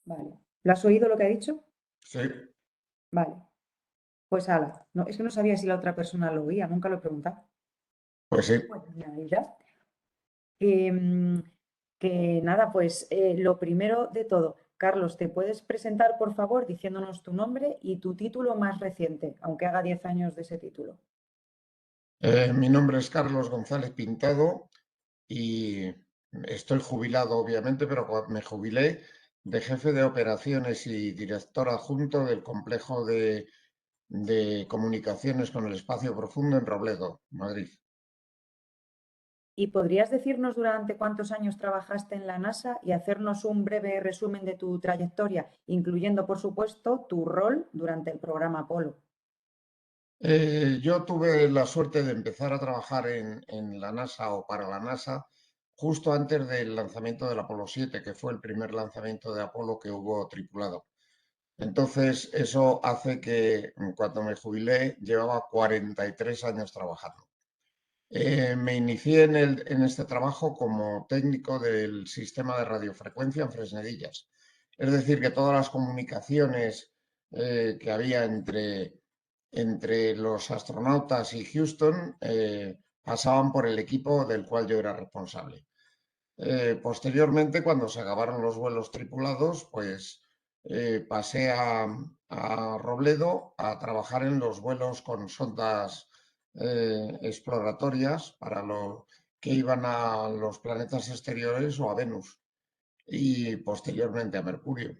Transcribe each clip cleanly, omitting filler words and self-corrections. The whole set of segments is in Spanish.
Vale. ¿Lo has oído lo que ha dicho? Sí, Vale. Pues ala. No, es que no sabía si la otra persona lo oía, nunca lo he preguntado. pues sí. Pues mira, ella. Que, que nada, pues lo primero de todo, Carlos, ¿te puedes presentar, por favor, diciéndonos tu nombre y tu título más reciente, aunque haga 10 años de ese título? Mi nombre es Carlos González Pintado y estoy jubilado, obviamente, pero cuando me jubilé de jefe de operaciones y director adjunto del complejo de comunicaciones con el espacio profundo en Robledo, Madrid. ¿Y podrías decirnos durante cuántos años trabajaste en la NASA y hacernos un breve resumen de tu trayectoria, incluyendo, por supuesto, tu rol durante el programa Apolo? Yo tuve la suerte de empezar a trabajar en la NASA o para la NASA justo antes del lanzamiento del Apolo 7, que fue el primer lanzamiento de Apolo que hubo tripulado. Entonces, eso hace que cuando me jubilé llevaba 43 años trabajando. Me inicié en este trabajo como técnico del sistema de radiofrecuencia en Fresnedillas. Es decir, que todas las comunicaciones que había entre los astronautas y Houston pasaban por el equipo del cual yo era responsable. Posteriormente, cuando se acabaron los vuelos tripulados, pues pasé a Robledo a trabajar en los vuelos con sondas exploratorias para los que iban a los planetas exteriores o a Venus y posteriormente a Mercurio.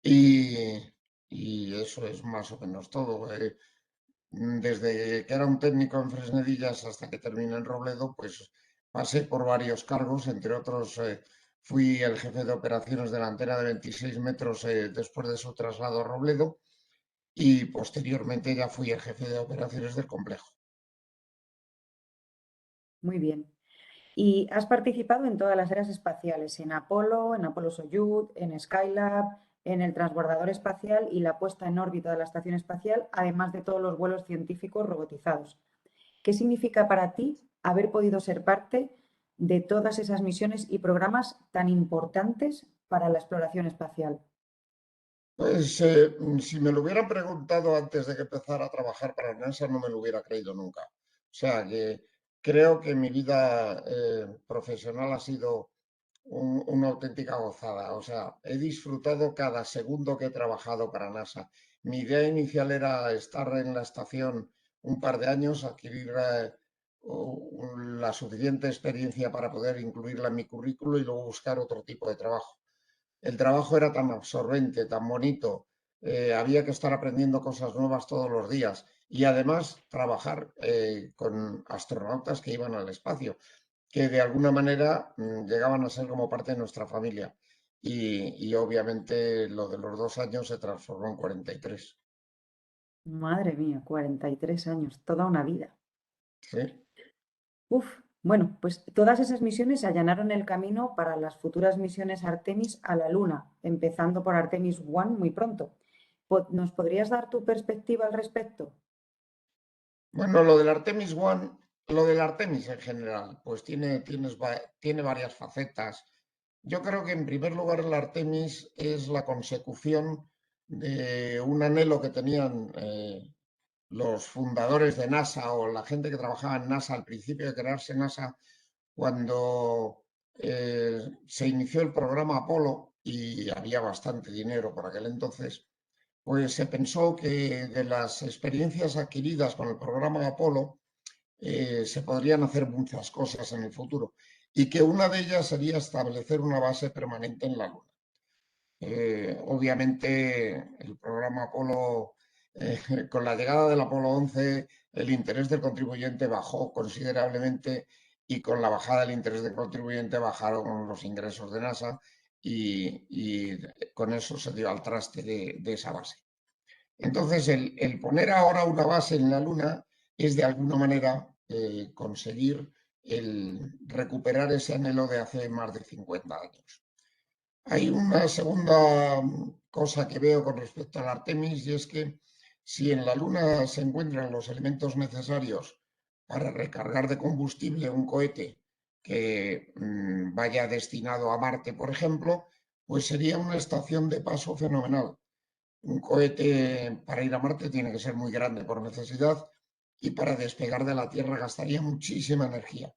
Y, y eso es más o menos todo. Desde que era un técnico en Fresnedillas hasta que terminé en Robledo, pues pasé por varios cargos, entre otros fui el jefe de operaciones de la antena de 26 metros después de su traslado a Robledo y posteriormente ya fui el jefe de operaciones del complejo. Muy bien. Y has participado en todas las eras espaciales, en Apolo Soyuz, en Skylab, en el transbordador espacial y la puesta en órbita de la estación espacial, además de todos los vuelos científicos robotizados. ¿Qué significa para ti haber podido ser parte de todas esas misiones y programas tan importantes para la exploración espacial? Pues si me lo hubieran preguntado antes de que empezara a trabajar para NASA, no me lo hubiera creído nunca. O sea que creo que mi vida profesional ha sido una auténtica gozada. O sea, he disfrutado cada segundo que he trabajado para NASA. Mi idea inicial era estar en la estación un par de años, adquirir la suficiente experiencia para poder incluirla en mi currículo y luego buscar otro tipo de trabajo. El trabajo era tan absorbente, tan bonito, había que estar aprendiendo cosas nuevas todos los días y además trabajar con astronautas que iban al espacio, que de alguna manera llegaban a ser como parte de nuestra familia. Y obviamente lo de los 2 años se transformó en 43. Madre mía, 43 años, toda una vida. ¿Sí? Uf, bueno, pues todas esas misiones allanaron el camino para las futuras misiones Artemis a la Luna, empezando por Artemis 1 muy pronto. ¿Nos podrías dar tu perspectiva al respecto? Bueno, lo del Artemis One, lo del Artemis en general, pues tiene varias facetas. Yo creo que en primer lugar el Artemis es la consecución de un anhelo que tenían los fundadores de NASA o la gente que trabajaba en NASA al principio de crearse NASA, cuando se inició el programa Apolo y había bastante dinero por aquel entonces, pues se pensó que de las experiencias adquiridas con el programa Apolo se podrían hacer muchas cosas en el futuro y que una de ellas sería establecer una base permanente en la Luna. Obviamente el programa Apolo, con la llegada del Apolo 11, el interés del contribuyente bajó considerablemente y con la bajada del interés del contribuyente bajaron los ingresos de NASA y con eso se dio al traste de esa base. Entonces, el poner ahora una base en la Luna es de alguna manera conseguir el recuperar ese anhelo de hace más de 50 años. Hay una segunda cosa que veo con respecto al Artemis y es que si en la Luna se encuentran los elementos necesarios para recargar de combustible un cohete que vaya destinado a Marte, por ejemplo, pues sería una estación de paso fenomenal. Un cohete para ir a Marte tiene que ser muy grande por necesidad y para despegar de la Tierra gastaría muchísima energía.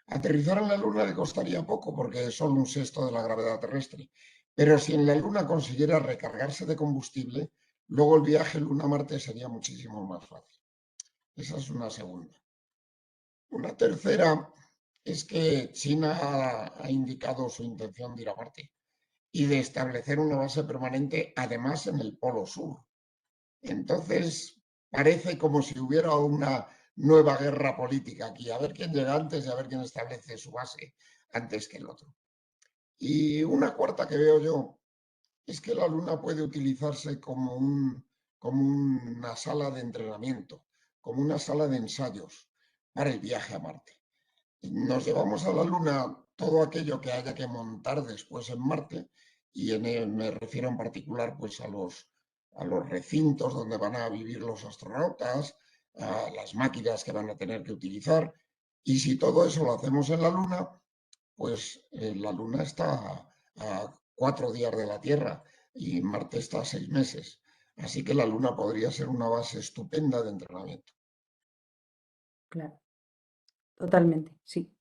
Aterrizar en la Luna le costaría poco porque es solo un sexto de la gravedad terrestre, pero si en la Luna consiguiera recargarse de combustible, luego el viaje Luna-Marte sería muchísimo más fácil. Esa es una segunda. Una tercera es que China ha indicado su intención de ir a Marte y de establecer una base permanente, además en el Polo Sur. Entonces, parece como si hubiera una nueva guerra política aquí, a ver quién llega antes y a ver quién establece su base antes que el otro. Y una cuarta que veo yo es que la Luna puede utilizarse como una sala de entrenamiento, como una sala de ensayos para el viaje a Marte. Nos llevamos a la Luna todo aquello que haya que montar después en Marte y me refiero en particular pues a los recintos donde van a vivir los astronautas, a las máquinas que van a tener que utilizar. Y si todo eso lo hacemos en la Luna, pues la Luna está a 4 días de la Tierra y Marte está a 6 meses. Así que la Luna podría ser una base estupenda de entrenamiento. Claro, totalmente, sí.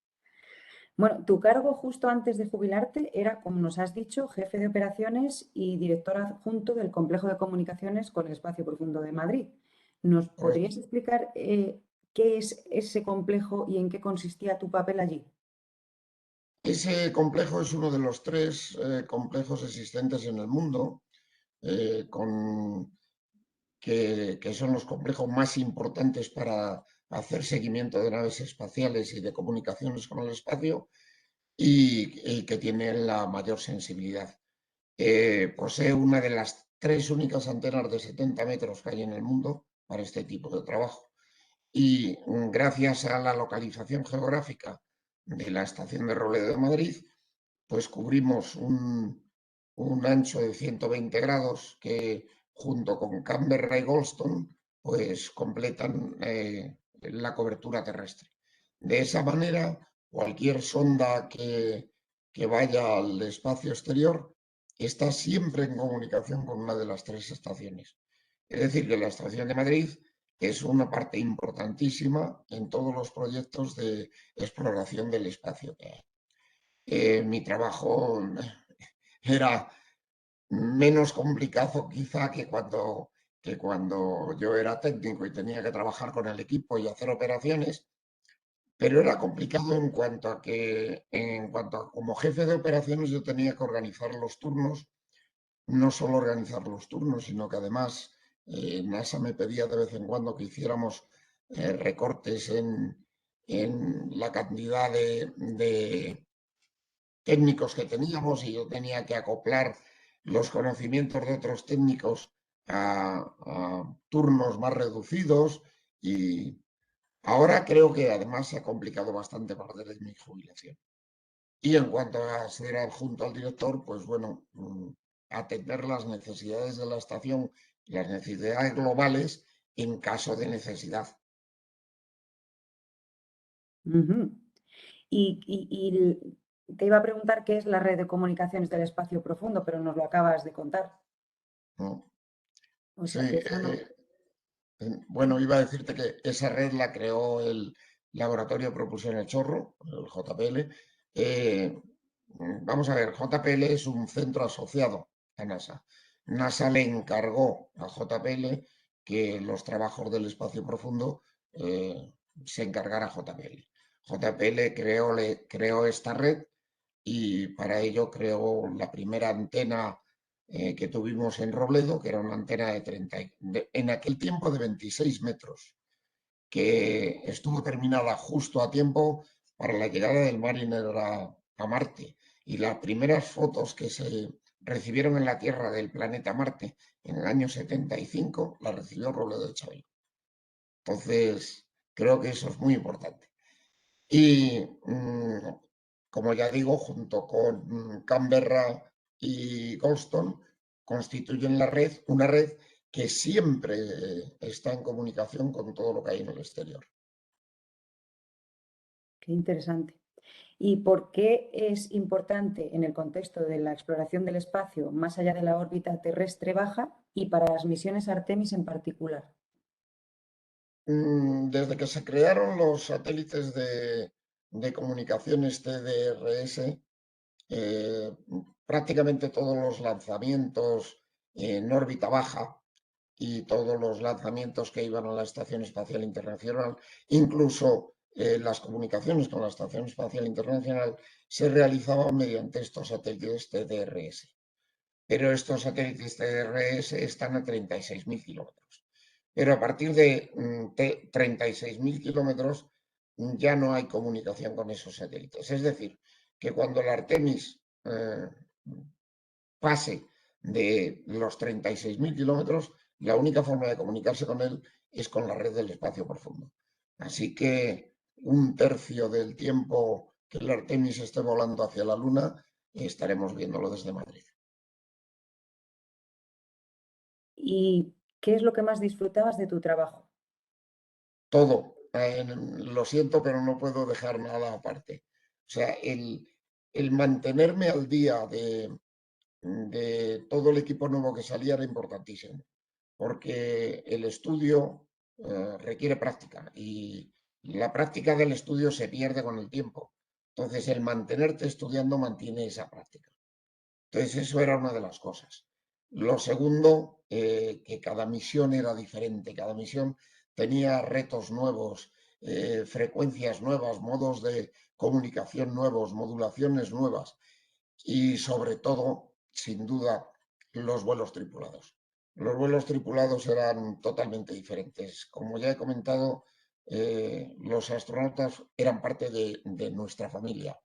Bueno, tu cargo justo antes de jubilarte era, como nos has dicho, jefe de operaciones y director adjunto del Complejo de Comunicaciones con el Espacio Profundo de Madrid. ¿Nos Correcto. podrías explicar qué es ese complejo y en qué consistía tu papel allí? Ese complejo es uno de los tres complejos existentes en el mundo, que son los complejos más importantes para hacer seguimiento de naves espaciales y de comunicaciones con el espacio y que tienen la mayor sensibilidad. Posee una de las tres únicas antenas de 70 metros que hay en el mundo para este tipo de trabajo. Y gracias a la localización geográfica de la estación de Robledo de Madrid, pues cubrimos un ancho de 120 grados que junto con Canberra y Goldstone pues completan la cobertura terrestre. De esa manera, cualquier sonda que vaya al espacio exterior está siempre en comunicación con una de las tres estaciones. Es decir, que la estación de Madrid es una parte importantísima en todos los proyectos de exploración del espacio que hay. Mi trabajo era menos complicado quizá que cuando yo era técnico y tenía que trabajar con el equipo y hacer operaciones, pero era complicado en cuanto a como jefe de operaciones yo tenía que organizar los turnos, no solo organizar los turnos, sino que además NASA me pedía de vez en cuando que hiciéramos recortes en la cantidad de técnicos que teníamos y yo tenía que acoplar los conocimientos de otros técnicos a turnos más reducidos y ahora creo que además se ha complicado bastante para desde mi jubilación. Y en cuanto a ser adjunto al director, pues bueno, atender las necesidades de la estación, las necesidades globales en caso de necesidad. Ujú. Y te iba a preguntar qué es la red de comunicaciones del espacio profundo, pero nos lo acabas de contar. ¿No? O Sí, sea que eso no. bueno, iba a decirte que esa red la creó el Laboratorio de Propulsión El Chorro, el JPL. Vamos a ver, JPL es un centro asociado a NASA. NASA le encargó a JPL que los trabajos del espacio profundo se encargara JPL. JPL creó esta red y para ello creó la primera antena que tuvimos en Robledo, que era una antena de 30, en aquel tiempo de 26 metros, que estuvo terminada justo a tiempo para la llegada del Mariner a Marte. Y las primeras fotos que se recibieron en la Tierra del planeta Marte en el año 75 las recibió Robledo de Chabelo. Entonces, creo que eso es muy importante. Y como ya digo, junto con Canberra y Goldstone, constituyen una red que siempre está en comunicación con todo lo que hay en el exterior. Qué interesante. ¿Y por qué es importante en el contexto de la exploración del espacio más allá de la órbita terrestre baja y para las misiones Artemis en particular? Desde que se crearon los satélites de comunicaciones TDRS, eh, prácticamente todos los lanzamientos en órbita baja y todos los lanzamientos que iban a la Estación Espacial Internacional, incluso las comunicaciones con la Estación Espacial Internacional, se realizaban mediante estos satélites TDRS. Pero estos satélites TDRS están a 36.000 kilómetros. Pero a partir de 36.000 kilómetros ya no hay comunicación con esos satélites. Es decir, que cuando el Artemis pase de los 36.000 kilómetros, la única forma de comunicarse con él es con la red del espacio profundo. Así que un tercio del tiempo que el Artemis esté volando hacia la Luna, estaremos viéndolo desde Madrid. ¿Y qué es lo que más disfrutabas de tu trabajo? Todo. Lo siento, pero no puedo dejar nada aparte. O sea, el mantenerme al día de todo el equipo nuevo que salía era importantísimo, porque el estudio requiere práctica y la práctica del estudio se pierde con el tiempo. Entonces, el mantenerte estudiando mantiene esa práctica. Entonces, eso era una de las cosas. Lo segundo, que cada misión era diferente, cada misión tenía retos nuevos, frecuencias nuevas, modos de comunicación nuevos, modulaciones nuevas y sobre todo, sin duda, los vuelos tripulados. Los vuelos tripulados eran totalmente diferentes. Como ya he comentado, los astronautas eran parte de nuestra familia.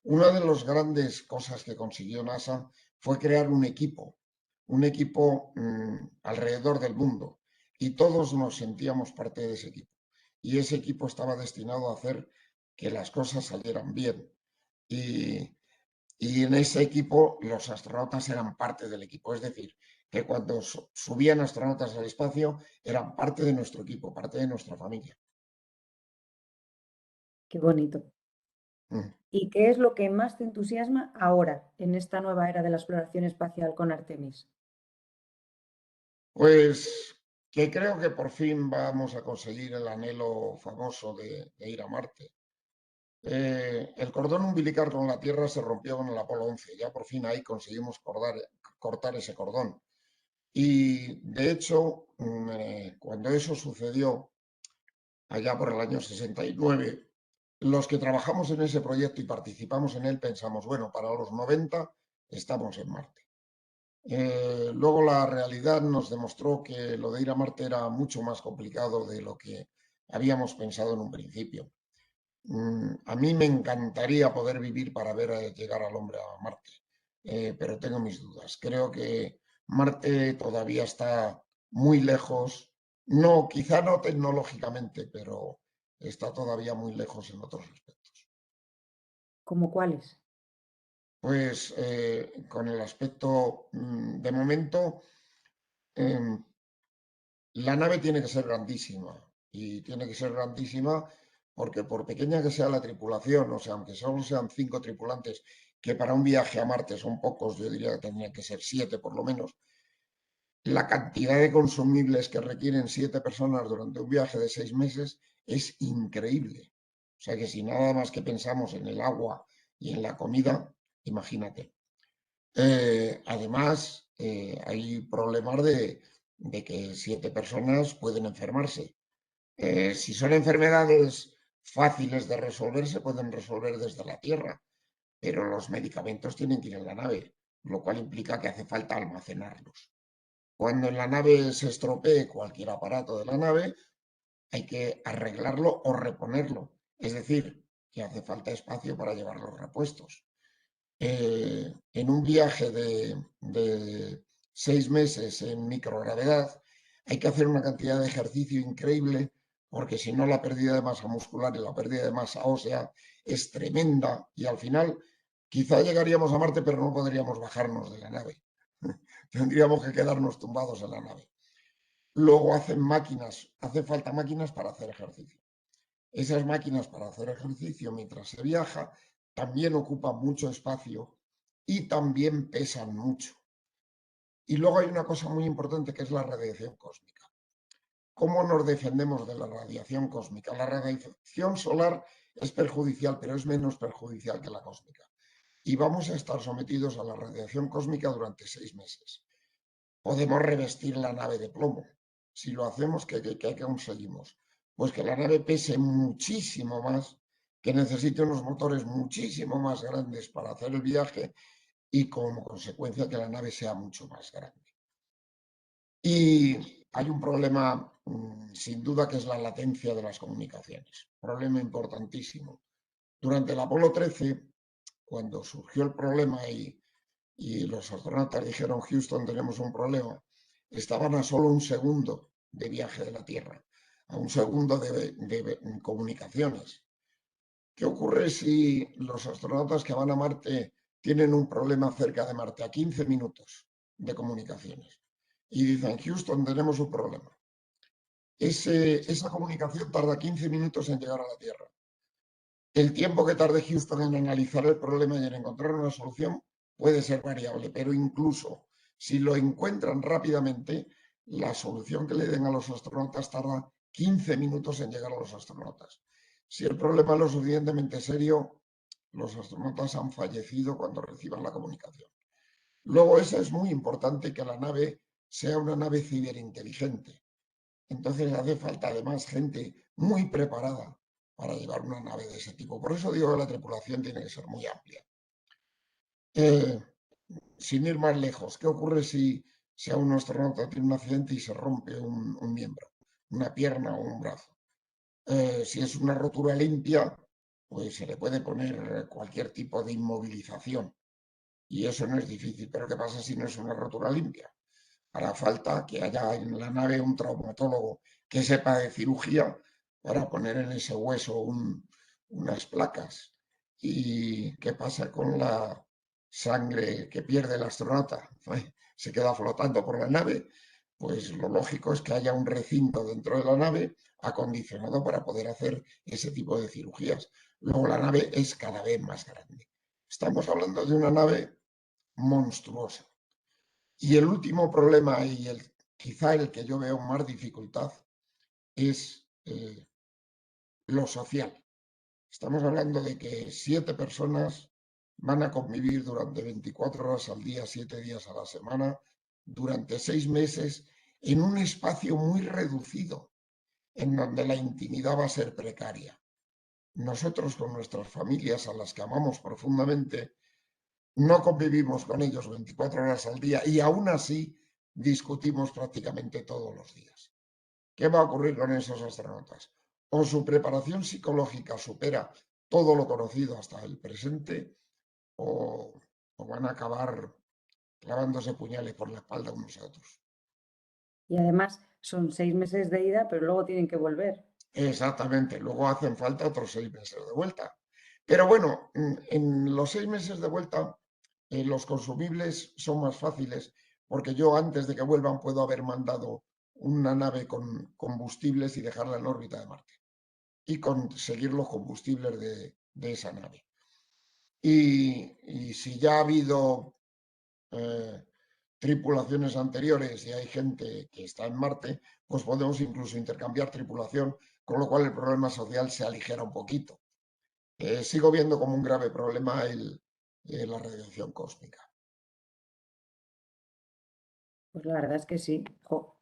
Una de las grandes cosas que consiguió NASA fue crear un equipo alrededor del mundo y todos nos sentíamos parte de ese equipo. Y ese equipo estaba destinado a hacer que las cosas salieran bien. Y, y en ese equipo los astronautas eran parte del equipo, es decir, que cuando subían astronautas al espacio eran parte de nuestro equipo, parte de nuestra familia. Qué bonito. Mm. ¿Y qué es lo que más te entusiasma ahora en esta nueva era de la exploración espacial con Artemis? Pues que creo que por fin vamos a conseguir el anhelo famoso de ir a Marte. El cordón umbilical con la Tierra se rompió con el Apolo 11, ya por fin ahí conseguimos cortar ese cordón. Y de hecho, cuando eso sucedió, allá por el año 69, los que trabajamos en ese proyecto y participamos en él pensamos, bueno, para los 90 estamos en Marte. Luego la realidad nos demostró que lo de ir a Marte era mucho más complicado de lo que habíamos pensado en un principio. A mí me encantaría poder vivir para ver llegar al hombre a Marte, pero tengo mis dudas. Creo que Marte todavía está muy lejos, no, quizá no tecnológicamente, pero está todavía muy lejos en otros aspectos. ¿Cómo cuáles? Pues con el aspecto, de momento, em, la nave tiene que ser grandísima y tiene que ser grandísima porque por pequeña que sea la tripulación, o sea, aunque solo sean 5 tripulantes, que para un viaje a Marte son pocos, yo diría que tendrían que ser 7 por lo menos, la cantidad de consumibles que requieren 7 personas durante un viaje de 6 meses es increíble. O sea que si nada más que pensamos en el agua y en la comida, imagínate. Además, hay problemas de que 7 personas pueden enfermarse. Si son enfermedades fáciles de resolver, se pueden resolver desde la Tierra, pero los medicamentos tienen que ir en la nave, lo cual implica que hace falta almacenarlos. Cuando en la nave se estropee cualquier aparato de la nave, hay que arreglarlo o reponerlo. Es decir, que hace falta espacio para llevar los repuestos. En un viaje de 6 meses en microgravedad hay que hacer una cantidad de ejercicio increíble porque si no la pérdida de masa muscular y la pérdida de masa ósea es tremenda y al final quizá llegaríamos a Marte pero no podríamos bajarnos de la nave. Tendríamos que quedarnos tumbados en la nave. Luego hace falta máquinas para hacer ejercicio. Esas máquinas para hacer ejercicio mientras se viaja también ocupan mucho espacio y también pesan mucho. Y luego hay una cosa muy importante que es la radiación cósmica. ¿Cómo nos defendemos de la radiación cósmica? La radiación solar es perjudicial, pero es menos perjudicial que la cósmica. Y vamos a estar sometidos a la radiación cósmica durante 6 meses. Podemos revestir la nave de plomo. Si lo hacemos, ¿qué conseguimos? Pues que la nave pese muchísimo más, que necesite unos motores muchísimo más grandes para hacer el viaje y como consecuencia que la nave sea mucho más grande. Y hay un problema, sin duda, que es la latencia de las comunicaciones. Problema importantísimo. Durante el Apolo 13, cuando surgió el problema y los astronautas dijeron, Houston, tenemos un problema, estaban a solo un segundo de viaje de la Tierra, a un segundo de comunicaciones. ¿Qué ocurre si los astronautas que van a Marte tienen un problema cerca de Marte, a 15 minutos de comunicaciones? Y dicen, Houston, tenemos un problema. Esa comunicación tarda 15 minutos en llegar a la Tierra. El tiempo que tarde Houston en analizar el problema y en encontrar una solución puede ser variable, pero incluso si lo encuentran rápidamente, la solución que le den a los astronautas tarda 15 minutos en llegar a los astronautas. Si el problema es lo suficientemente serio, los astronautas han fallecido cuando reciban la comunicación. Luego, eso es muy importante, que la nave sea una nave ciberinteligente. Entonces hace falta además gente muy preparada para llevar una nave de ese tipo. Por eso digo que la tripulación tiene que ser muy amplia. Sin ir más lejos, ¿qué ocurre si a un astronauta tiene un accidente y se rompe un miembro, una pierna o un brazo? Si es una rotura limpia, pues se le puede poner cualquier tipo de inmovilización y eso no es difícil. Pero ¿qué pasa si no es una rotura limpia? Hará falta que haya en la nave un traumatólogo que sepa de cirugía para poner en ese hueso unas placas. ¿Y qué pasa con la sangre que pierde el astronauta? Se queda flotando por la nave. Pues lo lógico es que haya un recinto dentro de la nave acondicionado para poder hacer ese tipo de cirugías. Luego la nave es cada vez más grande. Estamos hablando de una nave monstruosa. Y el último problema, y quizá el que yo veo más dificultad, es lo social. Estamos hablando de que 7 personas van a convivir durante 24 horas al día, 7 días a la semana, durante 6 meses, en un espacio muy reducido, en donde la intimidad va a ser precaria. Nosotros, con nuestras familias, a las que amamos profundamente, no convivimos con ellos 24 horas al día y aún así discutimos prácticamente todos los días. ¿Qué va a ocurrir con esos astronautas? O su preparación psicológica supera todo lo conocido hasta el presente, o van a acabar clavándose puñales por la espalda unos a otros. Y además son 6 meses de ida, pero luego tienen que volver. Exactamente, luego hacen falta otros 6 meses de vuelta. Pero bueno, en los 6 meses de vuelta los consumibles son más fáciles porque yo antes de que vuelvan puedo haber mandado una nave con combustibles y dejarla en órbita de Marte y conseguir los combustibles de esa nave. Y si ya ha habido eh, tripulaciones anteriores y hay gente que está en Marte, pues podemos incluso intercambiar tripulación, con lo cual el problema social se aligera un poquito. Sigo viendo como un grave problema la radiación cósmica. Pues la verdad es que sí. Jo.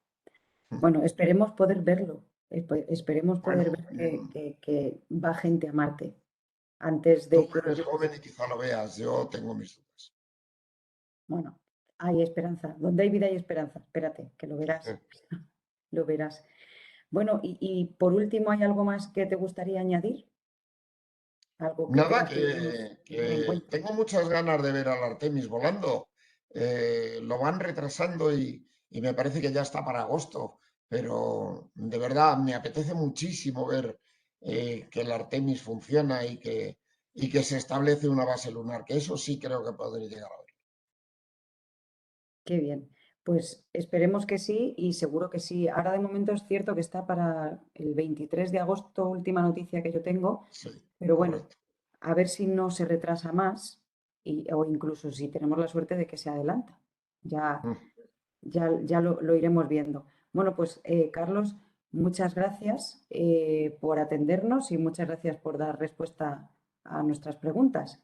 Bueno, esperemos poder verlo. Esperemos Bueno, poder ver que va gente a Marte antes tú de que, eres yo qué sé. joven y quizá lo veas, yo tengo mis dudas. Bueno, hay esperanza. Donde hay vida hay esperanza. Espérate, que lo verás. Lo verás. Bueno, y por último, ¿hay algo más que te gustaría añadir? Algo que Nada, creas que debemos tener en que cuenta. tengo muchas ganas de ver al Artemis volando. Lo van retrasando y me parece que ya está para agosto, pero de verdad me apetece muchísimo ver que el Artemis funciona y que se establece una base lunar, que eso sí creo que podría llegar a ver. Qué bien. Pues esperemos que sí y seguro que sí. Ahora de momento es cierto que está para el 23 de agosto, última noticia que yo tengo, Sí, pero bueno, correcto. a ver si no se retrasa más o incluso si tenemos la suerte de que se adelanta. Ya, Mm. ya lo iremos viendo. Bueno, pues Carlos, muchas gracias por atendernos y muchas gracias por dar respuesta a nuestras preguntas.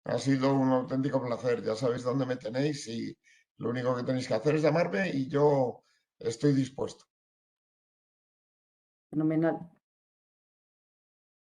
Ha sido un auténtico placer. Ya sabéis dónde me tenéis y lo único que tenéis que hacer es llamarme y yo estoy dispuesto. Fenomenal.